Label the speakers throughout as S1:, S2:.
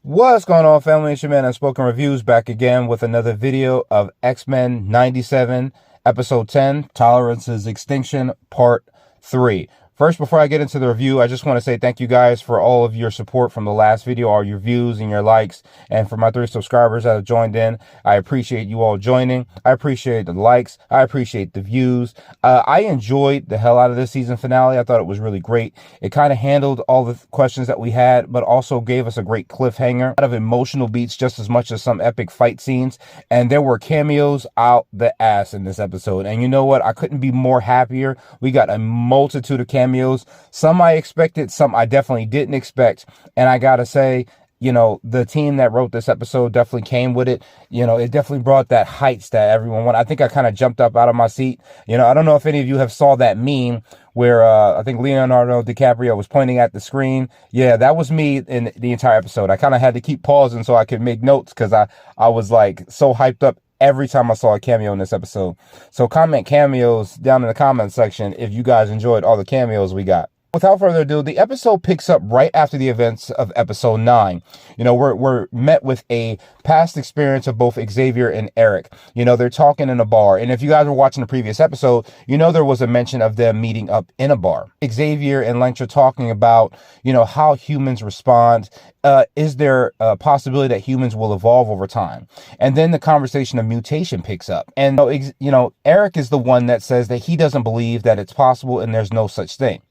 S1: What's going on, family? It's your man Unspoken Reviews back again with another video of X-Men 97, Episode 10, Tolerance's Extinction, Part 3. First, before I get into the review, I just want to say thank you guys for all of your support from the last video, all your views and your likes, and for my 3 subscribers that have joined in. I appreciate you all joining. I appreciate the likes. I appreciate the views. I enjoyed the hell out of this season finale. I thought it was really great. It kind of handled all the questions that we had, but also gave us a great cliffhanger. A lot of emotional beats just as much as some epic fight scenes, and there were cameos out the ass in this episode. And you know what? I couldn't be more happier. We got a multitude of cameos. Some I expected, some I definitely didn't expect. And I gotta say, you know, the team that wrote this episode definitely came with it. You know, it definitely brought that heights that everyone wanted. I think I kind of jumped up out of my seat. You know, I don't know if any of you have saw that meme where I think Leonardo DiCaprio was pointing at the screen. Yeah, that was me in the entire episode. I kind of had to keep pausing so I could make notes because I was like so hyped up every time I saw a cameo in this episode. So comment cameos down in the comment section if you guys enjoyed all the cameos we got. Without further ado, the episode picks up right after the events of episode 9. You know, we're met with a past experience of both Xavier and Eric. You know, they're talking in a bar. And if you guys were watching the previous episode, you know there was a mention of them meeting up in a bar. Xavier and Lengtra talking about, you know, how humans respond. Is there a possibility that humans will evolve over time? And then the conversation of mutation picks up. And, you know, Eric is the one that says that he doesn't believe that it's possible and there's no such thing.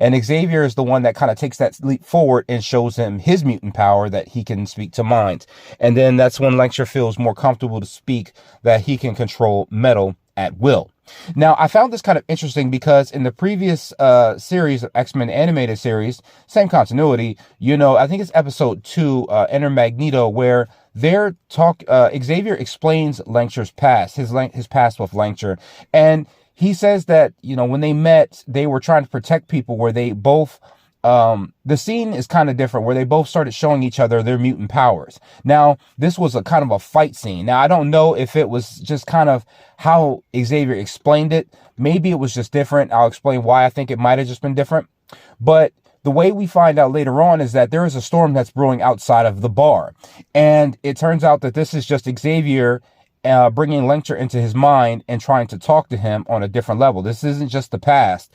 S1: And Xavier is the one that kind of takes that leap forward and shows him his mutant power that he can speak to minds. And then that's when Lengtra feels more comfortable to speak that he can control metal at will. Now, I found this kind of interesting because in the previous series of X-Men animated series, same continuity, you know, I think it's episode 2, Enter Magneto, where Xavier explains Lengtra's past, his past with Lengtra. And he says that, you know, when they met, they were trying to protect people where they both, the scene is kind of different where they both started showing each other their mutant powers. Now, this was a kind of a fight scene. Now, I don't know if it was just kind of how Xavier explained it. Maybe it was just different. I'll explain why I think it might have just been different. But the way we find out later on is that there is a storm that's brewing outside of the bar. And it turns out that this is just Xavier bringing Lengtra into his mind and trying to talk to him on a different level. This isn't just the past.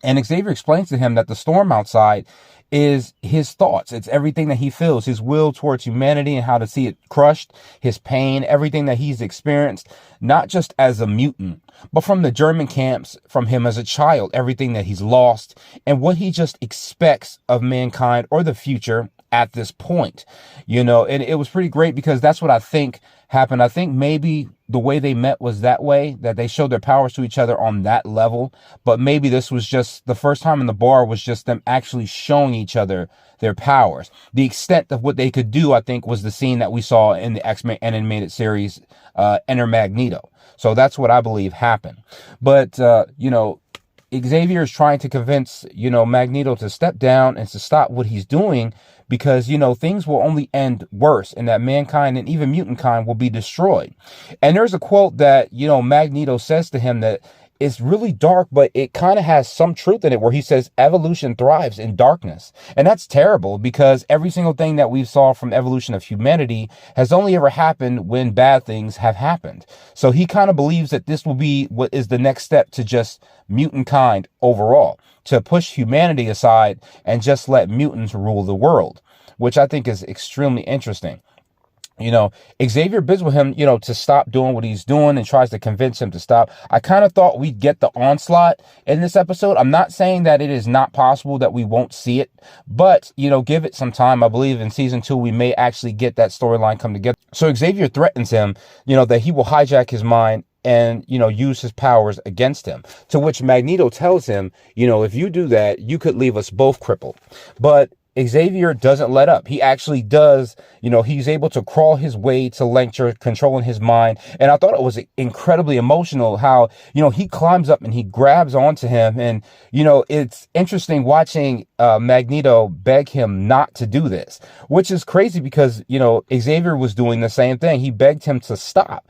S1: And Xavier explains to him that the storm outside is his thoughts. It's everything that he feels, his will towards humanity and how to see it crushed, his pain, everything that he's experienced, not just as a mutant, but from the German camps, from him as a child, everything that he's lost and what he just expects of mankind or the future at this point, you know. And it was pretty great because that's what I think happened. I think maybe the way they met was that way, that they showed their powers to each other on that level. But maybe this was just the first time in the bar was just them actually showing each other their powers. The extent of what they could do, I think, was the scene that we saw in the X-Men animated series, Enter Magneto. So that's what I believe happened. But, you know, Xavier is trying to convince, you know, Magneto to step down and to stop what he's doing because, you know, things will only end worse and that mankind and even mutant kind will be destroyed. And there's a quote that, you know, Magneto says to him that it's really dark, but it kind of has some truth in it where he says evolution thrives in darkness. And that's terrible because every single thing that we saw from evolution of humanity has only ever happened when bad things have happened. So he kind of believes that this will be what is the next step to just mutant kind overall, to push humanity aside and just let mutants rule the world, which I think is extremely interesting. You know, Xavier bids with him, you know, to stop doing what he's doing and tries to convince him to stop. I kind of thought we'd get the onslaught in this episode. I'm not saying that it is not possible that we won't see it, but, you know, give it some time. I believe in season 2, we may actually get that storyline come together. So Xavier threatens him, you know, that he will hijack his mind and, you know, use his powers against him. To which Magneto tells him, you know, if you do that, you could leave us both crippled. But Xavier doesn't let up. He actually does, you know, he's able to crawl his way to Lengtra, controlling his mind. And I thought it was incredibly emotional how, you know, he climbs up and he grabs onto him. And, you know, it's interesting watching Magneto beg him not to do this, which is crazy because, you know, Xavier was doing the same thing. He begged him to stop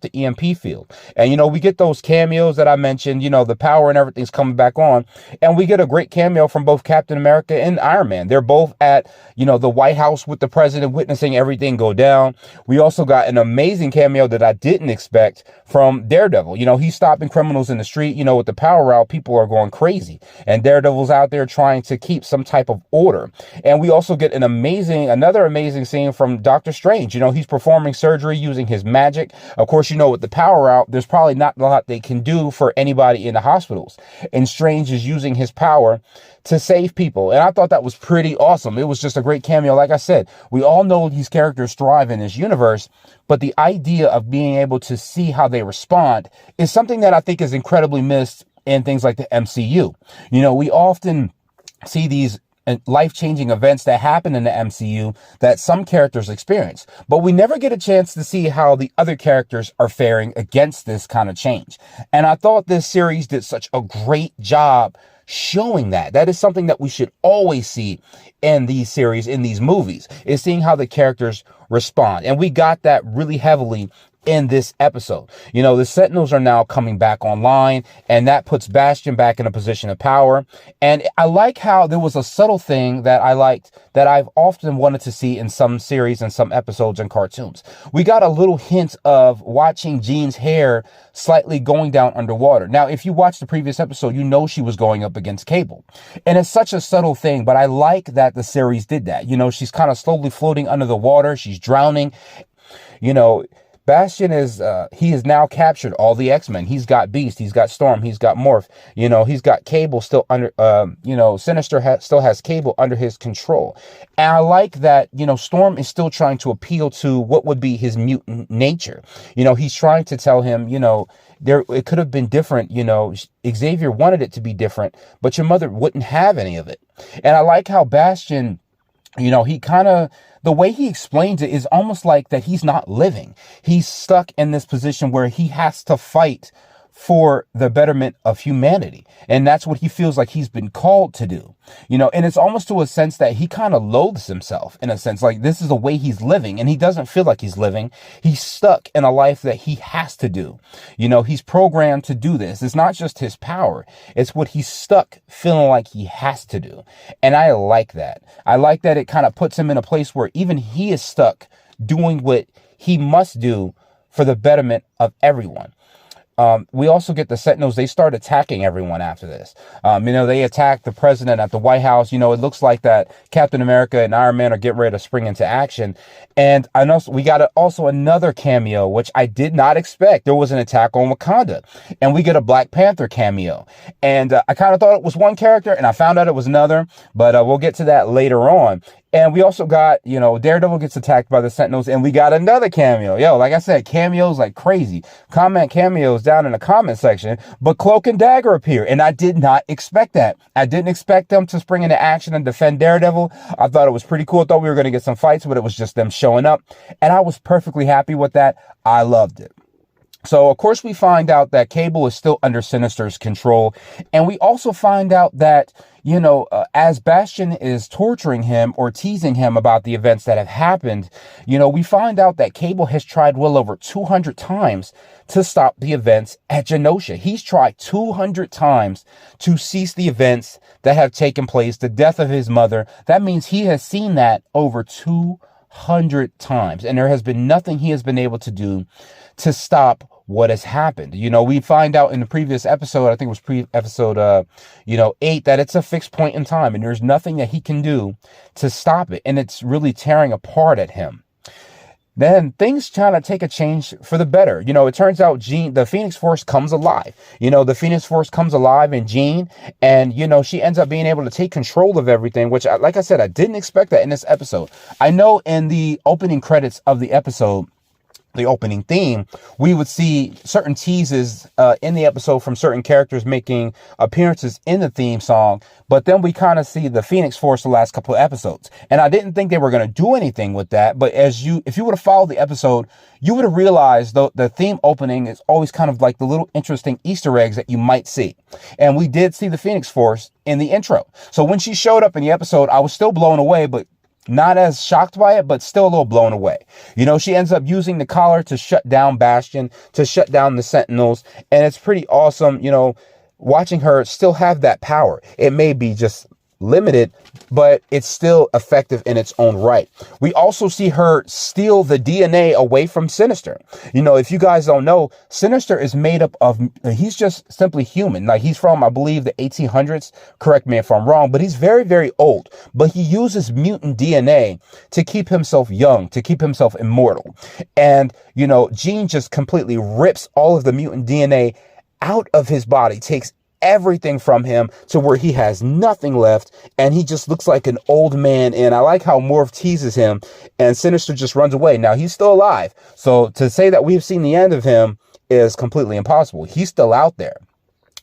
S1: the EMP field. And, you know, we get those cameos that I mentioned, you know, the power and everything's coming back on. And we get a great cameo from both Captain America and Iron Man. Man. They're both at, the White House with the president, witnessing everything go down. We also got an amazing cameo that I didn't expect from Daredevil. He's stopping criminals in the street. With the power out, people are going crazy. And Daredevil's out there trying to keep some type of order. And we also get another amazing scene from Doctor Strange. He's performing surgery using his magic. Of course, with the power out, there's probably not a lot they can do for anybody in the hospitals. And Strange is using his power to save people. And I thought that was pretty awesome. It was just a great cameo. Like I said, we all know these characters thrive in this universe, but the idea of being able to see how they respond is something that I think is incredibly missed in things like the MCU. We often see these life-changing events that happen in the MCU that some characters experience, but we never get a chance to see how the other characters are faring against this kind of change. And I thought this series did such a great job showing that. That is something that we should always see in these series, in these movies, is seeing how the characters respond. And we got that really heavily in this episode. The Sentinels are now coming back online, and that puts Bastion back in a position of power. And I like how there was a subtle thing that I liked that I've often wanted to see in some series and some episodes and cartoons. We got a little hint of watching Jean's hair slightly going down underwater. Now, if you watch the previous episode, she was going up against Cable. And it's such a subtle thing, but I like that the series did that. She's kind of slowly floating under the water. She's drowning. Bastion he has now captured all the X-Men. He's got Beast, he's got Storm, he's got Morph, he's got Cable still under, Sinister still has Cable under his control. And I like that, Storm is still trying to appeal to what would be his mutant nature. He's trying to tell him, it could have been different. Xavier wanted it to be different, but your mother wouldn't have any of it. And I like how Bastion, he kind of, the way he explains it is almost like that he's not living. He's stuck in this position where he has to fight for the betterment of humanity. And that's what he feels like he's been called to do. And it's almost to a sense that he kind of loathes himself, in a sense, like this is the way he's living, and he doesn't feel like he's living. He's stuck in a life that he has to do. He's programmed to do this. It's not just his power. It's what he's stuck feeling like he has to do. And I like that. I like that it kind of puts him in a place where even he is stuck doing what he must do for the betterment of everyone. We also get the Sentinels. They start attacking everyone after this. They attack the president at the White House. It looks like that Captain America and Iron Man are getting ready to spring into action. And I know we got also another cameo, which I did not expect. There was an attack on Wakanda, and we get a Black Panther cameo. And I kind of thought it was one character, and I found out it was another, but we'll get to that later on. And we also got, Daredevil gets attacked by the Sentinels, and we got another cameo. Like I said, cameos like crazy. Comment cameos down in the comment section. But Cloak and Dagger appear, and I did not expect that. I didn't expect them to spring into action and defend Daredevil. I thought it was pretty cool. I thought we were going to get some fights, but it was just them showing up. And I was perfectly happy with that. I loved it. So, of course, we find out that Cable is still under Sinister's control. And we also find out that, as Bastion is torturing him or teasing him about the events that have happened, we find out that Cable has tried well over 200 times to stop the events at Genosha. He's tried 200 times to cease the events that have taken place, the death of his mother. That means he has seen that over 200 times. And there has been nothing he has been able to do to stop what has happened. We find out in the previous episode, I think it was episode 8, that it's a fixed point in time and there's nothing that he can do to stop it. And it's really tearing apart at him. Then things kind of take a change for the better. It turns out the Phoenix Force comes alive. The Phoenix Force comes alive in Jean, and, she ends up being able to take control of everything, which, like I said, I didn't expect that in this episode. I know in the opening credits of the episode, the opening theme, we would see certain teases in the episode from certain characters making appearances in the theme song, but then we kind of see the Phoenix Force the last couple of episodes. And I didn't think they were going to do anything with that, but if you would have followed the episode, you would have realized the theme opening is always kind of like the little interesting Easter eggs that you might see. And we did see the Phoenix Force in the intro. So when she showed up in the episode, I was still blown away, but not as shocked by it, but still a little blown away. She ends up using the collar to shut down Bastion, to shut down the Sentinels. And it's pretty awesome, watching her still have that power. It may be just limited, but it's still effective in its own right. We also see her steal the DNA away from Sinister. You know, if you guys don't know, Sinister is made up of, he's just simply human. Like, he's from, I believe, the 1800s. Correct me if I'm wrong, but he's very, very old. But he uses mutant DNA to keep himself young, to keep himself immortal. And, you know, Jean just completely rips all of the mutant DNA out of his body, takes everything from him to where he has nothing left, and he just looks like an old man. And I like how Morph teases him, and Sinister just runs away. Now, he's still alive, so to say that we've seen the end of him is completely impossible. He's still out there,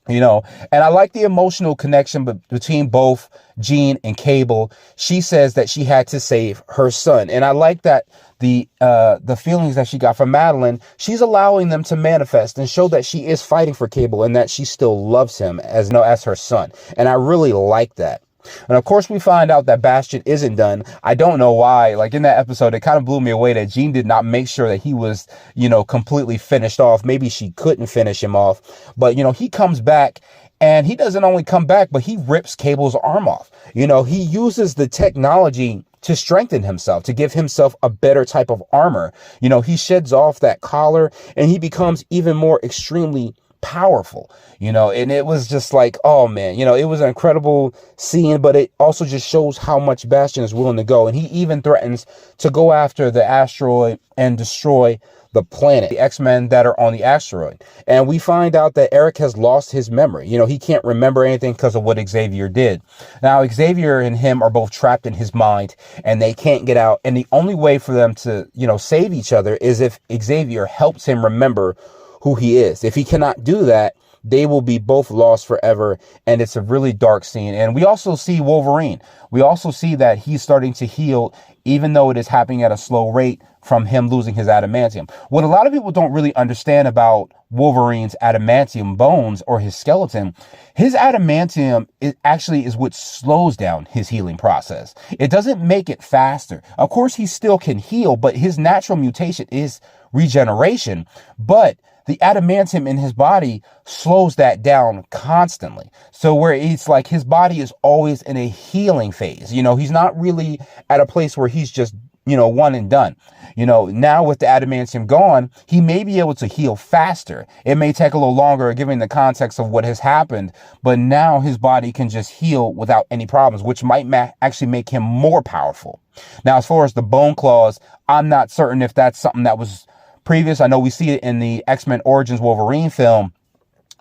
S1: you know. And I like the emotional connection between both Jean and Cable. She says that she had to save her son, and I like that the feelings that she got from Madeline, she's allowing them to manifest and show that she is fighting for Cable and that she still loves him as her son. And I really like that. And of course, we find out that Bastion isn't done. I don't know why. Like, in that episode, it kind of blew me away that Jean did not make sure that he was, you know, completely finished off. Maybe she couldn't finish him off. But, you know, he comes back, and he doesn't only come back, but he rips Cable's arm off. You know, he uses the technology to strengthen himself, to give himself a better type of armor. You know, he sheds off that collar, and he becomes even more extremely powerful, you know. And it was just like, oh man, you know, it was an incredible scene, but it also just shows how much Bastion is willing to go. And he even threatens to go after the asteroid and destroy the planet, the X-Men that are on the asteroid. And we find out that Eric has lost his memory. You know, he can't remember anything because of what Xavier did. Now, Xavier and him are both trapped in his mind, and they can't get out. And the only way for them to, you know, save each other is if Xavier helps him remember who he is. If he cannot do that, they will be both lost forever. And it's a really dark scene. And we also see Wolverine. We also see that he's starting to heal, even though it is happening at a slow rate from him losing his adamantium. What a lot of people don't really understand about Wolverine's adamantium bones or his skeleton, his adamantium is what slows down his healing process. It doesn't make it faster. Of course, he still can heal, but his natural mutation is regeneration. But the adamantium in his body slows that down constantly. So where it's like his body is always in a healing phase. You know, he's not really at a place where he's just, you know, one and done. You know, now with the adamantium gone, he may be able to heal faster. It may take a little longer given the context of what has happened, but now his body can just heal without any problems, which might actually make him more powerful. Now, as far as the bone claws, I'm not certain if that's something that was previous. I know we see it in the X-Men Origins Wolverine film,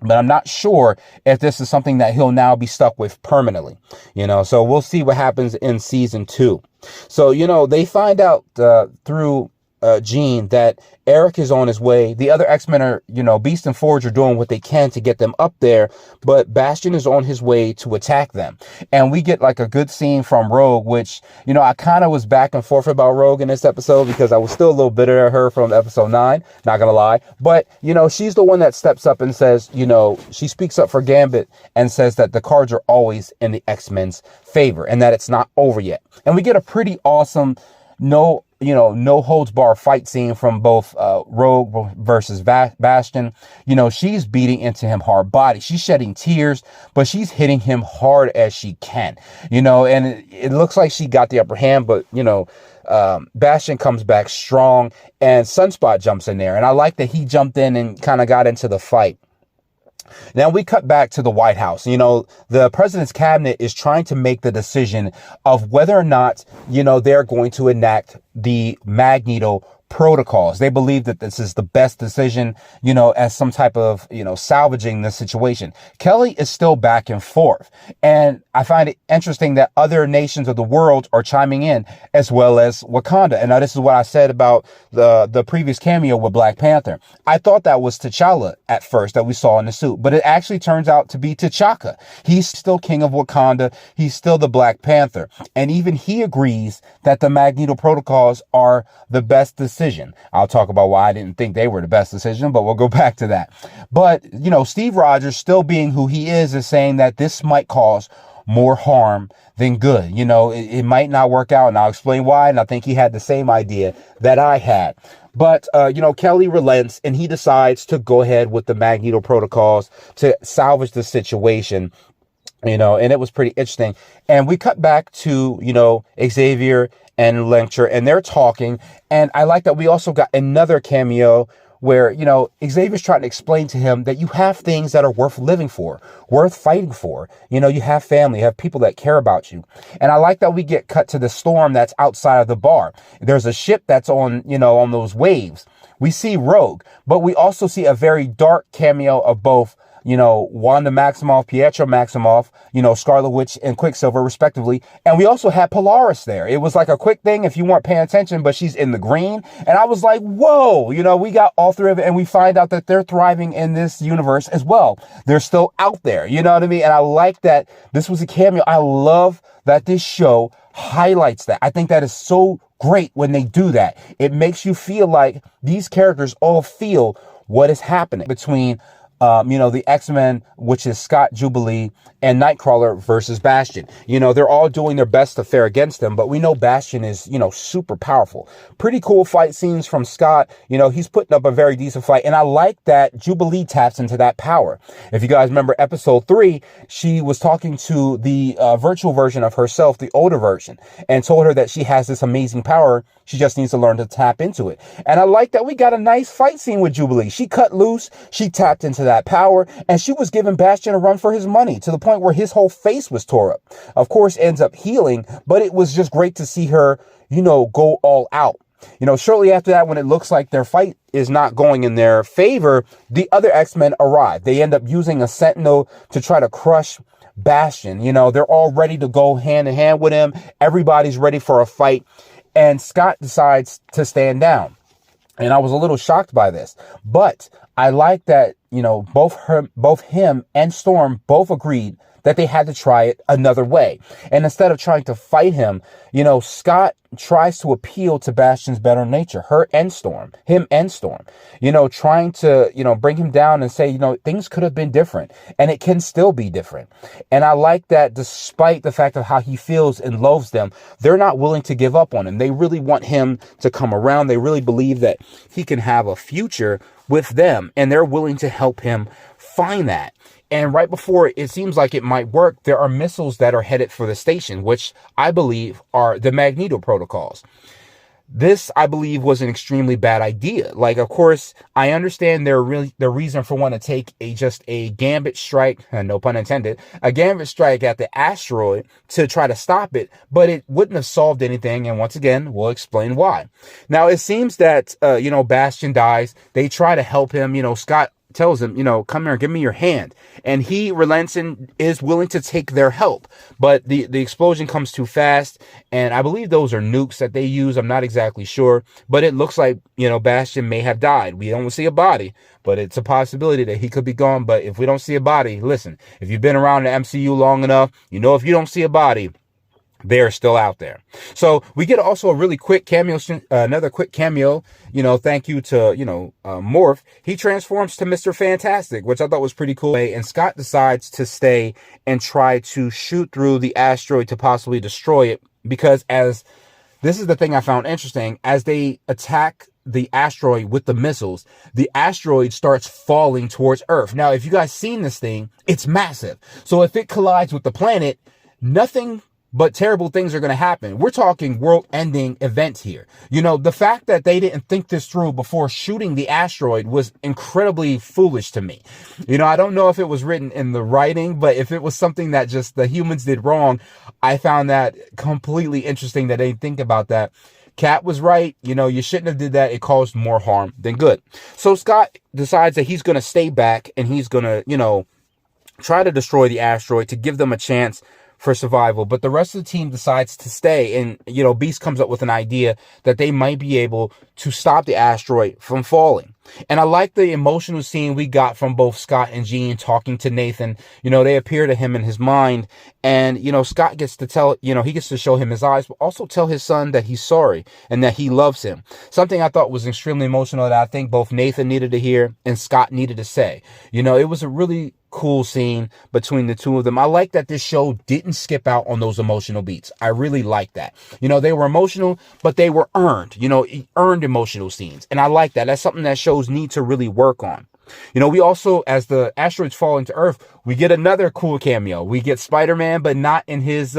S1: but I'm not sure if this is something that he'll now be stuck with permanently, you know. So we'll see what happens in season 2. So, you know, they find out through Jean that Eric is on his way. The other X-Men are, you know, Beast and Forge are doing what they can to get them up there, but Bastion is on his way to attack them. And we get like a good scene from Rogue, which, you know, I kind of was back and forth about Rogue in this episode because I was still a little bitter at her from episode 9, not gonna lie. But, you know, she's the one that steps up and says, you know, she speaks up for Gambit and says that the cards are always in the X-Men's favor and that it's not over yet. And we get a pretty awesome, no holds bar fight scene from both Rogue versus Bastion. You know, she's beating into him hard body. She's shedding tears, but she's hitting him hard as she can. You know, and it looks like she got the upper hand, but, you know, Bastion comes back strong, and Sunspot jumps in there. And I like that he jumped in and kind of got into the fight. Now we cut back to the White House. You know, the president's cabinet is trying to make the decision of whether or not, you know, they're going to enact the Magneto protocols. They believe that this is the best decision, you know, as some type of, you know, salvaging the situation. Kelly is still back and forth. And I find it interesting that other nations of the world are chiming in, as well as Wakanda. And now this is what I said about the previous cameo with Black Panther. I thought that was T'Challa at first that we saw in the suit, but it actually turns out to be T'Chaka. He's still king of Wakanda. He's still the Black Panther. And even he agrees that the Magneto protocols are the best decision. I'll talk about why I didn't think they were the best decision, but we'll go back to that. But, you know, Steve Rogers, still being who he is saying that this might cause more harm than good. You know, it might not work out, and I'll explain why. And I think he had the same idea that I had. But, you know, Kelly relents, and he decides to go ahead with the Magneto protocols to salvage the situation. and it was pretty interesting. And we cut back to, Xavier and Lecter, and they're talking. And I like that we also got another cameo where, Xavier's trying to explain to him that you have things that are worth living for, worth fighting for. You have family, you have people that care about you. And I like that we get cut to the storm that's outside of the bar. There's a ship that's on, on those waves. We see Rogue, but we also see a very dark cameo of both Wanda Maximoff, Pietro Maximoff, Scarlet Witch and Quicksilver respectively. And we also had Polaris there. It was like a quick thing if you weren't paying attention, but she's in the green. And I was like, whoa, we got all three of it. And we find out that they're thriving in this universe as well. They're still out there. You know what I mean? And I like that this was a cameo. I love that this show highlights that. I think that is so great when they do that. It makes you feel like these characters all feel what is happening between the X-Men, which is Scott, Jubilee, and Nightcrawler versus Bastion. They're all doing their best to fare against them, but we know Bastion is, super powerful. Pretty cool fight scenes from Scott. He's putting up a very decent fight, and I like that Jubilee taps into that power. If you guys remember episode 3, she was talking to the virtual version of herself, the older version, and told her that she has this amazing power. She just needs to learn to tap into it. And I like that we got a nice fight scene with Jubilee. She cut loose, she tapped into that power, and she was giving Bastion a run for his money to the point where his whole face was tore up. Of course, ends up healing, but it was just great to see her, go all out. Shortly after that, when it looks like their fight is not going in their favor, the other X-Men arrive. They end up using a Sentinel to try to crush Bastion. They're all ready to go hand in hand with him. Everybody's ready for a fight. And Scott decides to stand down. And I was a little shocked by this. But I like that, both him and Storm both agreed that they had to try it another way. And instead of trying to fight him, Scott tries to appeal to Bastion's better nature, him and Storm, trying to, bring him down and say, things could have been different and it can still be different. And I like that despite the fact of how he feels and loathes them, they're not willing to give up on him. They really want him to come around. They really believe that he can have a future with them, and they're willing to help him find that. And right before it seems like it might work, there are missiles that are headed for the station, which I believe are the Magneto protocols. This, I believe, was an extremely bad idea. Like, of course, I understand their reason for wanting to take just a gambit strike, no pun intended, a gambit strike at the asteroid to try to stop it, but it wouldn't have solved anything. And once again, we'll explain why. Now, it seems that, Bastion dies. They try to help him. Scott tells him, come here, give me your hand. And he relents and is willing to take their help. But the explosion comes too fast. And I believe those are nukes that they use. I'm not exactly sure. But it looks like, Bastion may have died. We don't see a body, but it's a possibility that he could be gone. But if we don't see a body, listen, if you've been around the MCU long enough, if you don't see a body, they're still out there. So we get also a really quick cameo, another quick cameo, thank you to, Morph. He transforms to Mr. Fantastic, which I thought was pretty cool. And Scott decides to stay and try to shoot through the asteroid to possibly destroy it. Because this is the thing I found interesting, as they attack the asteroid with the missiles, the asteroid starts falling towards Earth. Now, if you guys seen this thing, it's massive. So if it collides with the planet, nothing but terrible things are going to happen. We're talking world-ending events here. The fact that they didn't think this through before shooting the asteroid was incredibly foolish to me. I don't know if it was written in the writing, but if it was something that just the humans did wrong, I found that completely interesting that they think about that. Cat was right. You shouldn't have did that. It caused more harm than good. So Scott decides that he's going to stay back and he's going to, try to destroy the asteroid to give them a chance for survival. But the rest of the team decides to stay. And, Beast comes up with an idea that they might be able to stop the asteroid from falling. And I like the emotional scene we got from both Scott and Jean talking to Nathan. They appear to him in his mind. And, Scott gets to tell, he gets to show him his eyes, but also tell his son that he's sorry and that he loves him. Something I thought was extremely emotional that I think both Nathan needed to hear and Scott needed to say. It was a really cool scene between the two of them. I like that this show didn't skip out on those emotional beats. I really like that. They were emotional, but they were earned, earned emotional scenes. And I like that. That's something that shows need to really work on. We also, as the asteroids fall into Earth, we get another cool cameo. We get Spider-Man, but not in his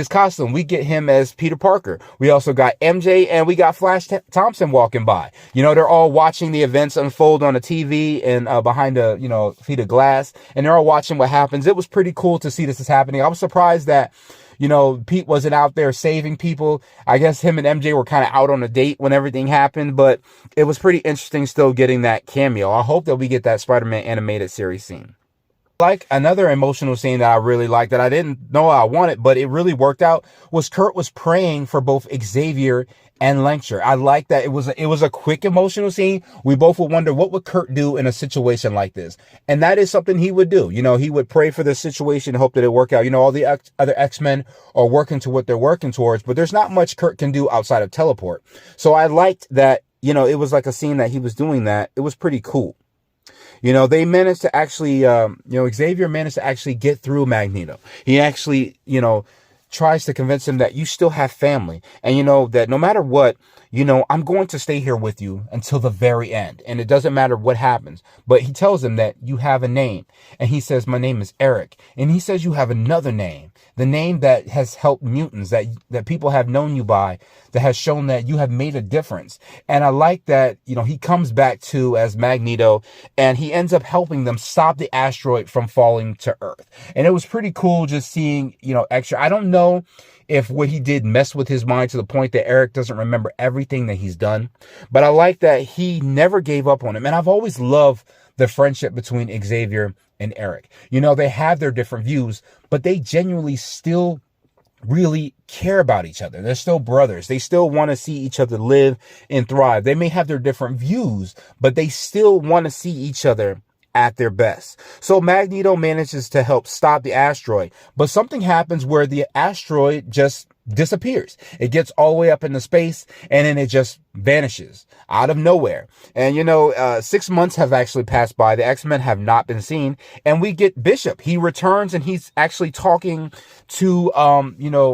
S1: costume. We get him as Peter Parker. We also got MJ, and we got Flash Thompson walking by. They're all watching the events unfold on a TV and behind a feet of glass, and they're all watching what happens. It was pretty cool to see this is happening. I was surprised that Pete wasn't out there saving people. I guess him and MJ were kind of out on a date when everything happened, but it was pretty interesting still getting that cameo. I hope that we get that Spider-Man animated series scene. Like another emotional scene that I really liked that I didn't know I wanted, but it really worked out, was Kurt was praying for both Xavier and Lecture. I like that it was a quick emotional scene. We both would wonder, what would Kurt do in a situation like this? And that is something he would do. He would pray for the situation, hope that it work out. All the other X-Men are working to what they're working towards, but there's not much Kurt can do outside of teleport. So I liked that, it was like a scene that he was doing that. It was pretty cool. They managed to actually, Xavier managed to actually get through Magneto. He actually, tries to convince him that you still have family. And that no matter what, I'm going to stay here with you until the very end. And it doesn't matter what happens. But he tells him that you have a name. And he says, my name is Eric. And he says you have another name. The name that has helped mutants, that people have known you by, that has shown that you have made a difference. And I like that, he comes back to as Magneto, and he ends up helping them stop the asteroid from falling to Earth. And it was pretty cool just seeing, extra. I don't know if what he did messed with his mind to the point that Eric doesn't remember everything that he's done. But I like that he never gave up on him. And I've always loved the friendship between Xavier and Eric. They have their different views, but they genuinely still really care about each other. They're still brothers. They still want to see each other live and thrive. They may have their different views, but they still want to see each other at their best. So Magneto manages to help stop the asteroid, but something happens where the asteroid just disappears. It gets all the way up into space, and then it just vanishes out of nowhere. And 6 months have actually passed by. The X-Men have not been seen, and we get Bishop. He returns, and he's actually talking to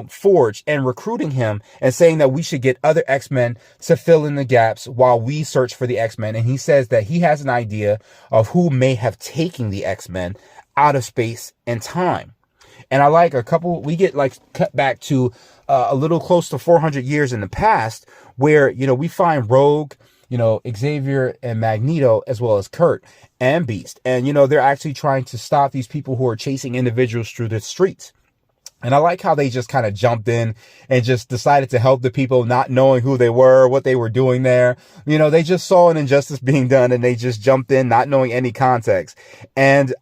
S1: Forge and recruiting him and saying that we should get other X-Men to fill in the gaps while we search for the X-Men. And he says that he has an idea of who may have taken the X-Men out of space and time. And I like we get cut back to a little close to 400 years in the past, where, we find Rogue, Xavier and Magneto, as well as Kurt and Beast. And, they're actually trying to stop these people who are chasing individuals through the streets. And I like how they just kind of jumped in and just decided to help the people, not knowing who they were, what they were doing there. They just saw an injustice being done, and they just jumped in, not knowing any context. And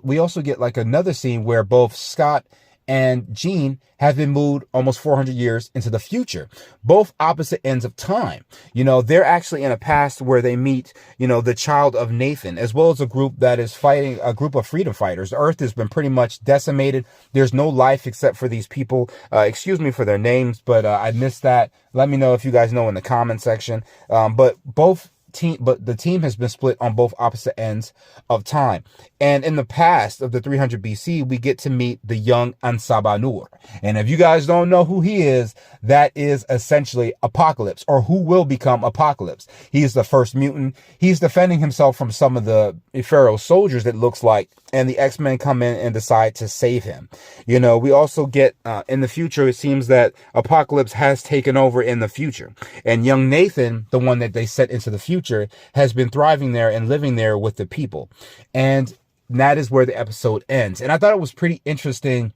S1: we also get another scene where both Scott and Jean have been moved almost 400 years into the future, both opposite ends of time. They're actually in a past where they meet, the child of Nathan, as well as a group that is fighting, a group of freedom fighters. Earth has been pretty much decimated. There's no life except for these people. Excuse me for their names, but I missed that. Let me know if you guys know in the comment section. But the team has been split on both opposite ends of time. And in the past of the 300 BC, we get to meet the young Ansabanur. And if you guys don't know who he is, that is essentially Apocalypse, or who will become Apocalypse. He's the first mutant. He's defending himself from some of the Pharaoh soldiers, it looks like, and the X-Men come in and decide to save him. We also get in the future, it seems that Apocalypse has taken over in the future. And young Nathan, the one that they sent into the future, has been thriving there and living there with the people. And that is where the episode ends. And I thought it was pretty interesting,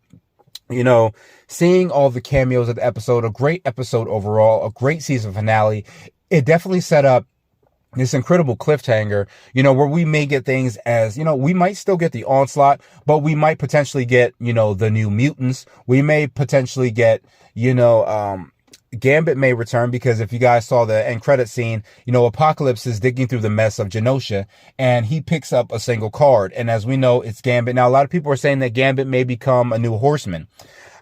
S1: seeing all the cameos of the episode. A great episode overall, a great season finale. It definitely set up this incredible cliffhanger, where we may get things as, we might still get the Onslaught, but we might potentially get, the New Mutants. We may potentially get, Gambit may return, because if you guys saw the end credit scene, Apocalypse is digging through the mess of Genosha, and he picks up a single card. And as we know, it's Gambit. Now, a lot of people are saying that Gambit may become a new Horseman.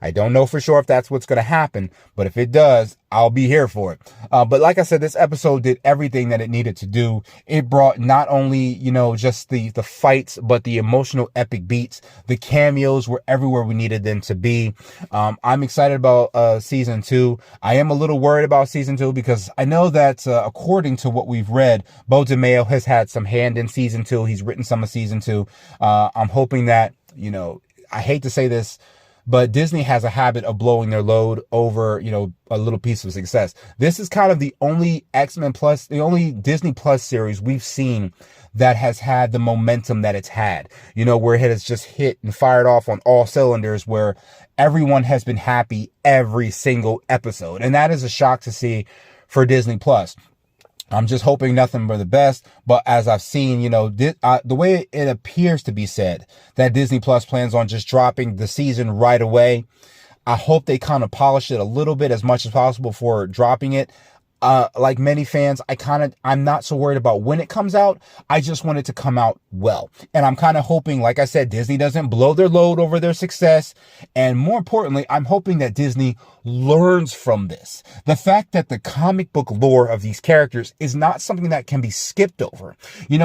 S1: I don't know for sure if that's what's going to happen, but if it does, I'll be here for it. But like I said, this episode did everything that it needed to do. It brought not only, just the fights, but the emotional epic beats. The cameos were everywhere we needed them to be. I'm excited about season 2. I am a little worried about season 2 because I know that according to what we've read, Bo DeMaio has had some hand in season 2. He's written some of season 2. I'm hoping that, I hate to say this, but Disney has a habit of blowing their load over, a little piece of success. This is kind of the only X-Men Plus, the only Disney Plus series we've seen that has had the momentum that it's had, where it has just hit and fired off on all cylinders, where everyone has been happy every single episode. And that is a shock to see for Disney Plus. I'm just hoping nothing but the best. But as I've seen, the way it appears to be said that Disney Plus plans on just dropping the season right away, I hope they kind of polish it a little bit as much as possible before dropping it. Like many fans, I'm not so worried about when it comes out. I just want it to come out well. And I'm kind of hoping, like I said, Disney doesn't blow their load over their success. And more importantly, I'm hoping that Disney learns from this. The fact that the comic book lore of these characters is not something that can be skipped over.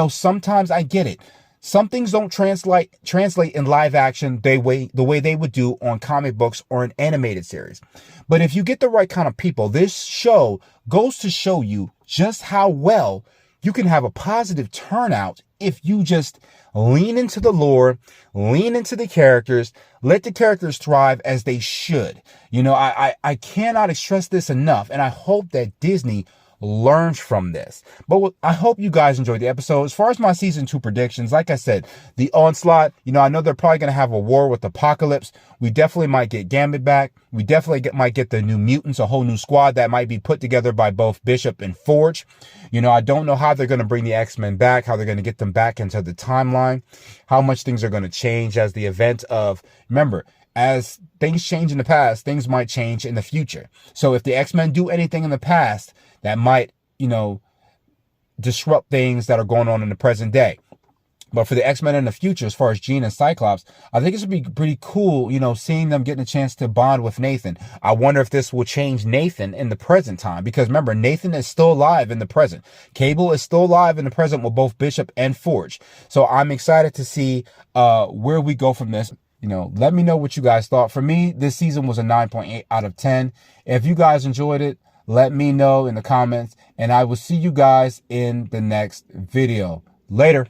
S1: Sometimes I get it. Some things don't translate in live action the way they would do on comic books or an animated series. But if you get the right kind of people, this show goes to show you just how well you can have a positive turnout if you just lean into the lore, lean into the characters, let the characters thrive as they should. I cannot stress this enough, and I hope that Disney learns from this. But I hope you guys enjoyed the episode. As far as my season 2 predictions, like I said, the Onslaught, I know they're probably going to have a war with Apocalypse. We definitely might get Gambit back. We definitely might get the New Mutants, a whole new squad that might be put together by both Bishop and Forge. I don't know how they're going to bring the X-Men back, how they're going to get them back into the timeline, how much things are going to change as the event of, remember, as things change in the past, things might change in the future. So if the X-Men do anything in the past, that might, disrupt things that are going on in the present day. But for the X-Men in the future, as far as Jean and Cyclops, I think it would be pretty cool, seeing them getting a chance to bond with Nathan. I wonder if this will change Nathan in the present time. Because remember, Nathan is still alive in the present. Cable is still alive in the present with both Bishop and Forge. So I'm excited to see where we go from this. Let me know what you guys thought. For me, this season was a 9.8 out of 10. If you guys enjoyed it, let me know in the comments, and I will see you guys in the next video. Later.